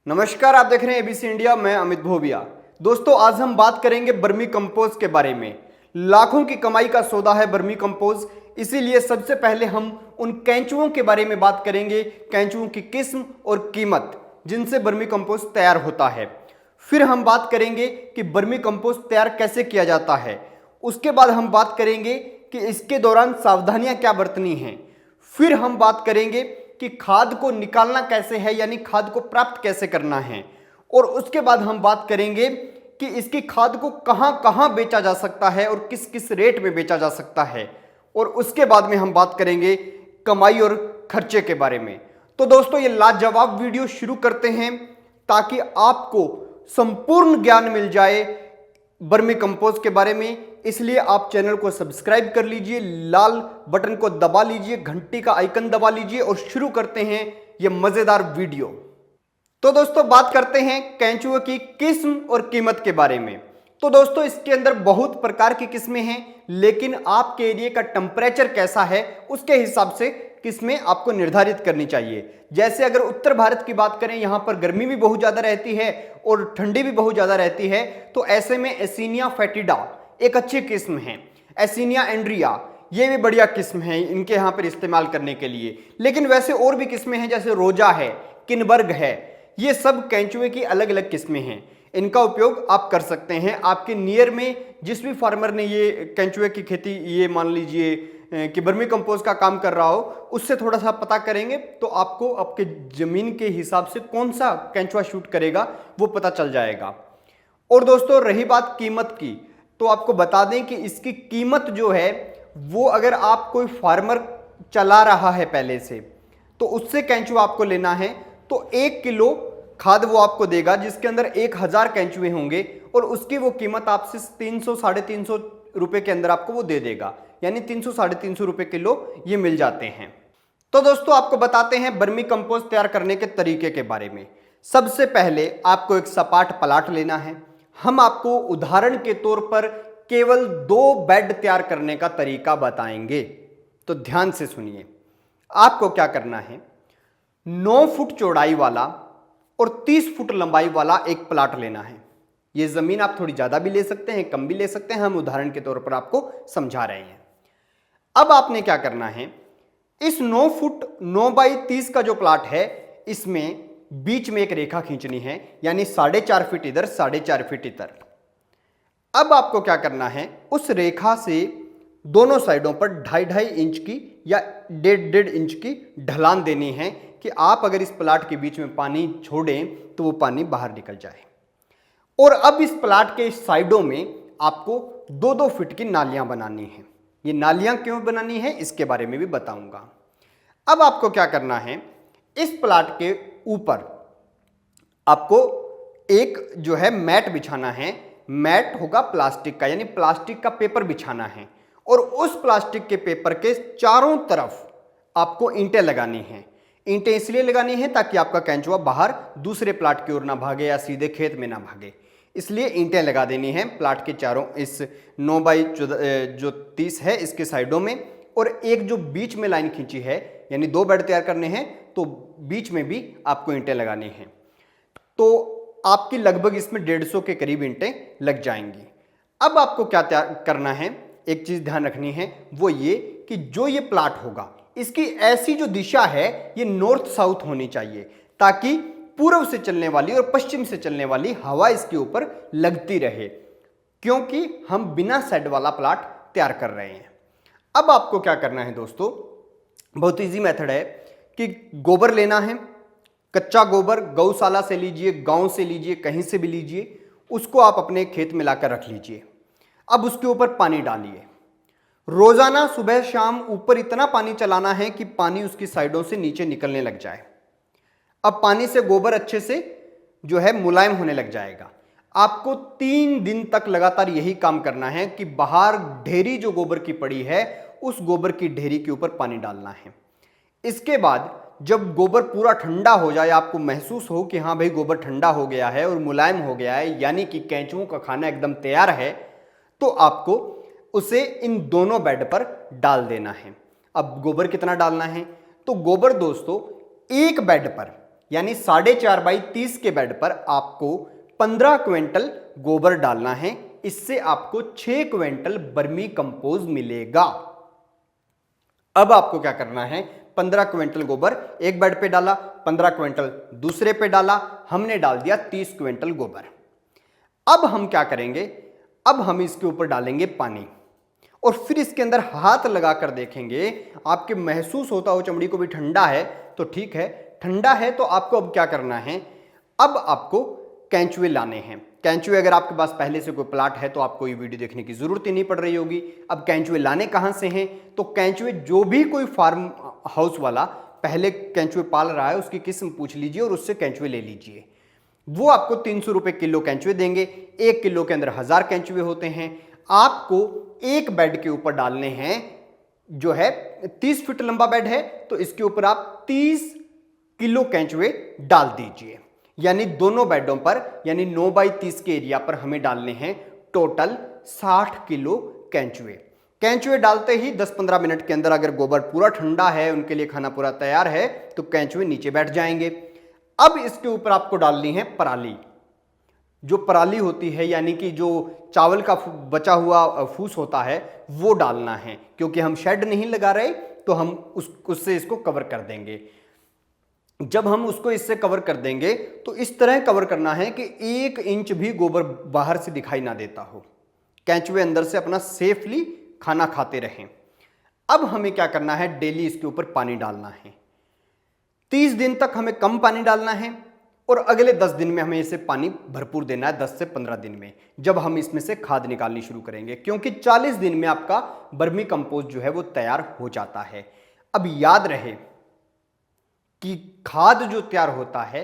नमस्कार, आप देख रहे हैं एबीसी इंडिया। मैं अमित भोबिया। दोस्तों, आज हम बात करेंगे बर्मी कंपोस्ट के बारे में। लाखों की कमाई का सौदा है बर्मी कंपोस्ट, इसीलिए सबसे पहले हम उन कैंचुओं के बारे में बात करेंगे, कैंचुओं की किस्म और कीमत जिनसे बर्मी कंपोस्ट तैयार होता है। फिर हम बात करेंगे कि बर्मी कंपोस्ट तैयार कैसे किया जाता है। उसके बाद हम बात करेंगे कि इसके दौरान सावधानियां क्या बरतनी हैं। फिर हम बात करेंगे कि खाद को निकालना कैसे है, यानी खाद को प्राप्त कैसे करना है। और उसके बाद हम बात करेंगे कि इसकी खाद को कहां कहां बेचा जा सकता है और किस किस रेट में बेचा जा सकता है। और उसके बाद में हम बात करेंगे कमाई और खर्चे के बारे में। तो दोस्तों, ये लाजवाब वीडियो शुरू करते हैं ताकि आपको संपूर्ण ज्ञान मिल जाए बर्मी कंपोस्ट के बारे में। इसलिए आप चैनल को सब्सक्राइब कर लीजिए, लाल बटन को दबा लीजिए, घंटी का आइकन दबा लीजिए और शुरू करते हैं यह मजेदार वीडियो। तो दोस्तों, बात करते हैं कैंचुओं की किस्म और कीमत के बारे में। तो दोस्तों, इसके अंदर बहुत प्रकार की किस्में हैं, लेकिन आपके एरिया का टेम्परेचर कैसा है उसके हिसाब से किस्में आपको निर्धारित करनी चाहिए। जैसे अगर उत्तर भारत की बात करें, यहां पर गर्मी भी बहुत ज्यादा रहती है और ठंडी भी बहुत ज्यादा रहती है, तो ऐसे में एसिनिया फेटिडा एक अच्छी किस्म है। एसिनिया एंड्रिया ये भी बढ़िया किस्म है इनके यहाँ पर इस्तेमाल करने के लिए। लेकिन वैसे और भी किस्में हैं, जैसे रोजा है, किनबर्ग है। ये सब कैंचुए की अलग अलग किस्में हैं। इनका उपयोग आप कर सकते हैं। आपके नियर में जिस भी फार्मर ने ये कैंचुए की खेती, ये मान लीजिए कि बर्मी कंपोस्ट का काम कर रहा हो, उससे थोड़ा सा पता करेंगे तो आपको आपके जमीन के हिसाब से कौन सा कैंचुआ शूट करेगा वो पता चल जाएगा। और दोस्तों, रही बात कीमत की, तो आपको बता दें कि इसकी कीमत जो है वो, अगर आप कोई फार्मर चला रहा है पहले से, तो उससे कैंचुआ आपको लेना है तो 1 किलो खाद वो आपको देगा जिसके अंदर 1000 कैंचुए होंगे, और उसकी वो कीमत आपसे 300 साढ़े 300 रुपए के अंदर आपको वो दे देगा। यानी 300 साढ़े 300 रुपए किलो ये मिल जाते हैं। तो दोस्तों, आपको बताते हैं बर्मी कंपोस्ट तैयार करने के तरीके के बारे में। सबसे पहले आपको एक सपाट प्लाट लेना है। हम आपको उदाहरण के तौर पर केवल 2 बेड तैयार करने का तरीका बताएंगे, तो ध्यान से सुनिए। आपको क्या करना है, 9 फुट चौड़ाई वाला और 30 फुट लंबाई वाला एक प्लाट लेना है। यह जमीन आप थोड़ी ज्यादा भी ले सकते हैं, कम भी ले सकते हैं, हम उदाहरण के तौर पर आपको समझा रहे हैं। अब आपने क्या करना है, इस 9 फुट 9 बाई 30 का जो प्लाट है, इसमें बीच में एक रेखा खींचनी है, यानी 4.5 फीट इधर, 4.5 फीट इधर। अब आपको क्या करना है, उस रेखा से दोनों साइडों पर 2.5 इंच की या 1.5 इंच की ढलान देनी है कि आप अगर इस प्लाट के बीच में पानी छोड़ें तो वो पानी बाहर निकल जाए। और अब इस प्लाट के साइडों में आपको 2-2 फीट की नालियां बनानी है। ये नालियां क्यों बनानी है इसके बारे में भी बताऊंगा। अब आपको क्या करना है, इस प्लाट के ऊपर आपको एक जो है मैट बिछाना है। मैट होगा प्लास्टिक का, यानी प्लास्टिक का पेपर बिछाना है, और उस प्लास्टिक के पेपर के चारों तरफ आपको ईंटें लगानी हैं। ईंटें इसलिए लगानी है ताकि आपका कैंचुआ बाहर दूसरे प्लाट की ओर ना भागे या सीधे खेत में ना भागे, इसलिए ईंटें लगा देनी है प्लाट के चारों, इस 9 बाई जो 30 है इसके साइडों में। और एक जो बीच में लाइन खींची है, यानी 2 बेड तैयार करने हैं तो बीच में भी आपको ईंटें लगानी हैं। तो आपकी लगभग इसमें 150 के करीब ईंटें लग जाएंगी। अब आपको क्या तैयार करना है, एक चीज ध्यान रखनी है, वो ये कि जो ये प्लाट होगा इसकी ऐसी जो दिशा है ये नॉर्थ साउथ होनी चाहिए, ताकि पूर्व से चलने वाली और पश्चिम से चलने वाली हवा इसके ऊपर लगती रहे, क्योंकि हम बिना शेड वाला प्लाट तैयार कर रहे हैं। अब आपको क्या करना है दोस्तों, बहुत इजी मेथड है कि गोबर लेना है। कच्चा गोबर गौशाला से लीजिए, गांव से लीजिए, कहीं से भी लीजिए, उसको आप अपने खेत में लाकर रख लीजिए। अब उसके ऊपर पानी डालिए। रोजाना सुबह शाम ऊपर इतना पानी चलाना है कि पानी उसकी साइडों से नीचे निकलने लग जाए। अब पानी से गोबर अच्छे से जो है मुलायम होने लग जाएगा। आपको 3 दिन तक लगातार यही काम करना है कि बाहर ढेरी जो गोबर की पड़ी है उस गोबर की ढेरी के ऊपर पानी डालना है। इसके बाद जब गोबर पूरा ठंडा हो जाए, आपको महसूस हो कि हाँ भाई गोबर ठंडा हो गया है और मुलायम हो गया है, यानी कि कैंचुओं का खाना एकदम तैयार है, तो आपको उसे इन दोनों बेड पर डाल देना है। अब गोबर कितना डालना है, तो गोबर दोस्तों एक बेड पर यानी 4.5x30 के बेड पर आपको 15 क्विंटल गोबर डालना है। इससे आपको 6 क्विंटल वर्मी कंपोज मिलेगा। अब आपको क्या करना है, 15 क्विंटल गोबर एक बेड पे डाला, 15 क्विंटल दूसरे पे डाला, हमने डाल दिया 30 क्विंटल गोबर। अब हम क्या करेंगे, अब हम इसके ऊपर डालेंगे पानी और फिर इसके अंदर हाथ लगाकर देखेंगे। आपके महसूस होता हो चमड़ी को भी ठंडा है तो ठीक है, ठंडा है तो आपको अब क्या करना है, अब आपको कैंचुए लाने हैं। कैंचुए अगर आपके पास पहले से कोई प्लाट है तो आपको ये वीडियो देखने की जरूरत ही नहीं पड़ रही होगी। अब कैंचुए लाने कहां से हैं, तो कैंचुए जो भी कोई फार्म हाउस वाला पहले कैंचुए पाल रहा है उसकी किस्म पूछ लीजिए और उससे कैंचुए ले लीजिए। वो आपको 300 रुपए किलो कैंचुए देंगे। 1 किलो के अंदर 1000 कैंचुए होते हैं। आपको एक बेड के ऊपर डालने हैं, जो है 30 फीट लंबा बेड है तो इसके ऊपर आप 30 किलो कैंचुए डाल दीजिए। यानी दोनों बेडों पर, यानी 9x30 के एरिया पर हमें डालने हैं टोटल 60 किलो कैंचुए। कैंचुए डालते ही 10-15 मिनट के अंदर अगर गोबर पूरा ठंडा है, उनके लिए खाना पूरा तैयार है, तो कैंचुए नीचे बैठ जाएंगे। अब इसके ऊपर आपको डालनी है पराली। जो पराली होती है यानी कि जो चावल का बचा हुआ फूस होता है वो डालना है, क्योंकि हम शेड नहीं लगा रहे तो हम उससे इसको कवर कर देंगे। जब हम उसको इससे कवर कर देंगे तो इस तरह कवर करना है कि 1 इंच भी गोबर बाहर से दिखाई ना देता हो। कैंचुए अंदर से अपना सेफली खाना खाते रहें। अब हमें क्या करना है, डेली इसके ऊपर पानी डालना है। 30 दिन तक हमें कम पानी डालना है और अगले 10 दिन में हमें इसे पानी भरपूर देना है, 10 से 15 दिन में, जब हम इसमें से खाद निकालनी शुरू करेंगे, क्योंकि 40 दिन में आपका वर्मी कंपोस्ट जो है वो तैयार हो जाता है। अब याद रहे कि खाद जो तैयार होता है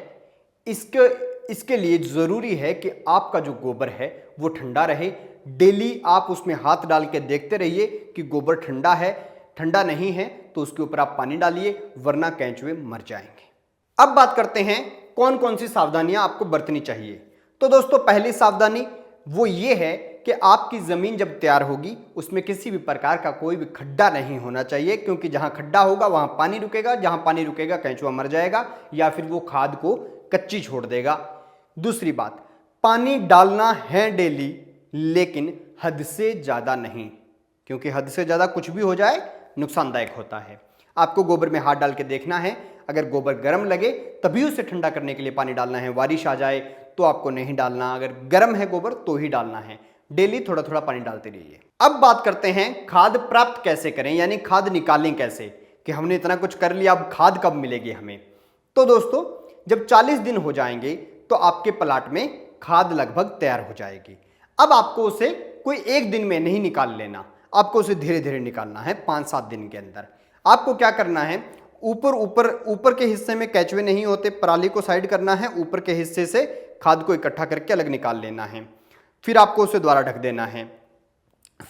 इसके लिए जरूरी है कि आपका जो गोबर है वो ठंडा रहे। डेली आप उसमें हाथ डाल के देखते रहिए कि गोबर ठंडा है, ठंडा नहीं है तो उसके ऊपर आप पानी डालिए, वरना कैंचुए मर जाएंगे। अब बात करते हैं कौन कौन सी सावधानियां आपको बरतनी चाहिए। तो दोस्तों पहली सावधानी वो ये है कि आपकी जमीन जब तैयार होगी उसमें किसी भी प्रकार का कोई भी खड्डा नहीं होना चाहिए, क्योंकि जहां खड्डा होगा वहां पानी रुकेगा, जहां पानी रुकेगा कैंचुआ मर जाएगा या फिर वो खाद को कच्ची छोड़ देगा। दूसरी बात, पानी डालना है डेली, लेकिन हद से ज्यादा नहीं, क्योंकि हद से ज्यादा कुछ भी हो जाए नुकसानदायक होता है। आपको गोबर में हाथ डाल के देखना है, अगर गोबर गर्म लगे तभी उसे ठंडा करने के लिए पानी डालना है। बारिश आ जाए तो आपको नहीं डालना, अगर गर्म है गोबर तो ही डालना है। डेली थोड़ा थोड़ा पानी डालते रहिए। अब बात करते हैं खाद प्राप्त कैसे करें, यानी खाद निकालें कैसे, कि हमने इतना कुछ कर लिया अब खाद कब मिलेगी हमें। तो दोस्तों जब 40 दिन हो जाएंगे तो आपके प्लाट में खाद लगभग तैयार हो जाएगी। अब आपको उसे कोई एक दिन में नहीं निकाल लेना, आपको उसे धीरे धीरे निकालना है। 5-7 दिन के अंदर आपको क्या करना है, ऊपर के हिस्से में कैंचुए नहीं होते, पराली को साइड करना है, ऊपर के हिस्से से खाद को इकट्ठा करके अलग निकाल लेना है। फिर आपको उसे दोबारा ढक देना है।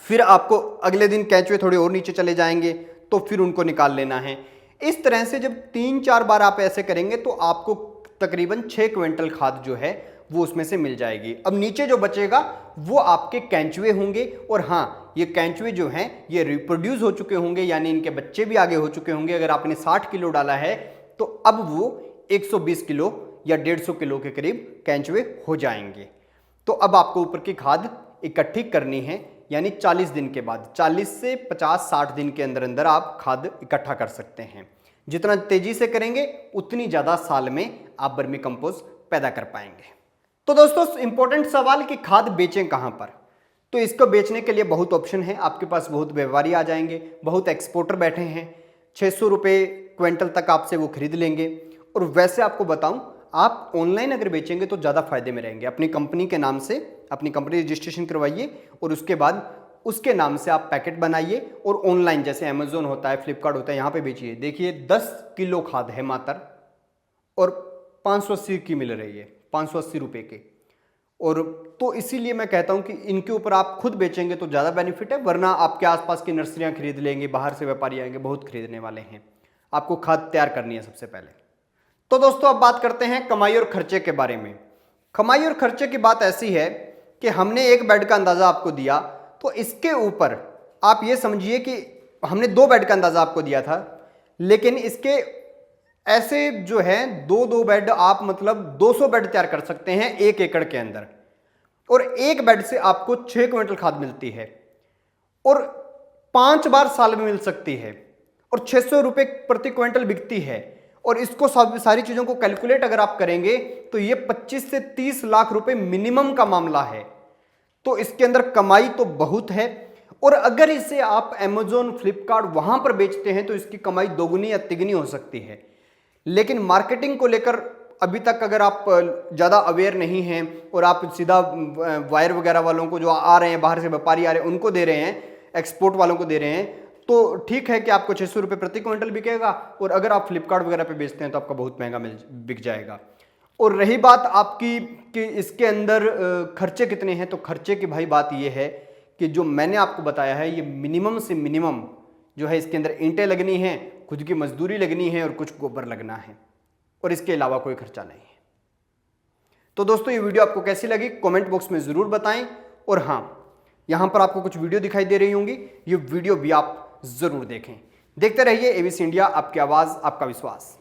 फिर आपको अगले दिन कैंचुए थोड़े और नीचे चले जाएंगे तो फिर उनको निकाल लेना है। इस तरह से जब 3-4 बार आप ऐसे करेंगे तो आपको तकरीबन 6 क्विंटल खाद जो है वो उसमें से मिल जाएगी। अब नीचे जो बचेगा वो आपके कैंचुए होंगे, और हाँ ये कैंचुए जो हैं ये रिप्रोड्यूस हो चुके होंगे, यानी इनके बच्चे भी आगे हो चुके होंगे। अगर आपने 60 किलो डाला है तो अब वो 120 किलो या 150 किलो के करीब कैंचुए हो जाएंगे। तो अब आपको ऊपर की खाद इकट्ठी करनी है, यानी 40 दिन के बाद, 40 से 50-60 दिन के अंदर अंदर आप खाद इकट्ठा कर सकते हैं। जितना तेजी से करेंगे उतनी ज़्यादा साल में आप वर्मी कंपोस्ट पैदा कर पाएंगे। तो दोस्तों इंपॉर्टेंट सवाल कि खाद बेचें कहाँ पर, तो इसको बेचने के लिए बहुत ऑप्शन है। आपके पास बहुत व्यापारी आ जाएंगे, बहुत एक्सपोर्टर बैठे हैं, 600 रुपये क्विंटल तक आपसे वो खरीद लेंगे। और वैसे आपको बताऊं, आप ऑनलाइन अगर बेचेंगे तो ज़्यादा फायदे में रहेंगे। अपनी कंपनी के नाम से अपनी कंपनी रजिस्ट्रेशन करवाइए और उसके बाद उसके नाम से आप पैकेट बनाइए और ऑनलाइन जैसे अमेजोन होता है, फ्लिपकार्ट होता है, यहाँ पे बेचिए। देखिए 10 किलो खाद है मात्र और 580 की मिल रही है, 580 रुपये के। और तो इसीलिए मैं कहता हूँ कि इनके ऊपर आप खुद बेचेंगे तो ज़्यादा बेनिफिट है, वरना आपके आसपास की नर्सरियाँ खरीद लेंगे, बाहर से व्यापारी आएंगे, बहुत खरीदने वाले हैं। आपको खाद तैयार करनी है सबसे पहले। तो दोस्तों अब बात करते हैं कमाई और खर्चे के बारे में। कमाई और खर्चे की बात ऐसी है कि हमने एक बेड का अंदाज़ा आपको दिया, तो इसके ऊपर आप ये समझिए कि हमने 2 बेड का अंदाज़ा आपको दिया था, लेकिन इसके ऐसे जो है 2-2 बेड आप मतलब 200 बेड तैयार कर सकते हैं 1 एकड़ के अंदर, और एक बेड से आपको 6 क्विंटल खाद मिलती है और 5 बार साल में मिल सकती है और 600 रुपए प्रति क्विंटल बिकती है। और इसको सारी चीजों को कैलकुलेट अगर आप करेंगे तो ये 25 से 30 लाख रुपए मिनिमम का मामला है। तो इसके अंदर कमाई तो बहुत है, और अगर इसे आप Amazon, फ्लिपकार्ट वहां पर बेचते हैं तो इसकी कमाई दोगुनी या तिगुनी हो सकती है। लेकिन मार्केटिंग को लेकर अभी तक अगर आप ज़्यादा अवेयर नहीं हैं और आप सीधा वायर वगैरह वालों को जो आ रहे हैं, बाहर से व्यापारी आ रहे हैं, उनको दे रहे हैं, एक्सपोर्ट वालों को दे रहे हैं, तो ठीक है कि आपको 600 रुपये प्रति क्विंटल बिकेगा, और अगर आप फ्लिपकार्ट वगैरह पे बेचते हैं तो आपका बहुत महंगा बिक जाएगा। और रही बात आपकी कि इसके अंदर खर्चे कितने हैं, तो खर्चे की भाई बात ये है कि जो मैंने आपको बताया है ये मिनिमम से मिनिमम जो है इसके अंदर ईंटें लगनी हैं, खुद की मजदूरी लगनी है और कुछ गोबर लगना है, और इसके अलावा कोई खर्चा नहीं है। तो दोस्तों ये वीडियो आपको कैसी लगी कमेंट बॉक्स में ज़रूर बताएं, और हाँ यहाँ पर आपको कुछ वीडियो दिखाई दे रही होंगी, ये वीडियो भी आप ज़रूर देखें। देखते रहिए ABC इंडिया, आपकी आवाज़ आपका विश्वास।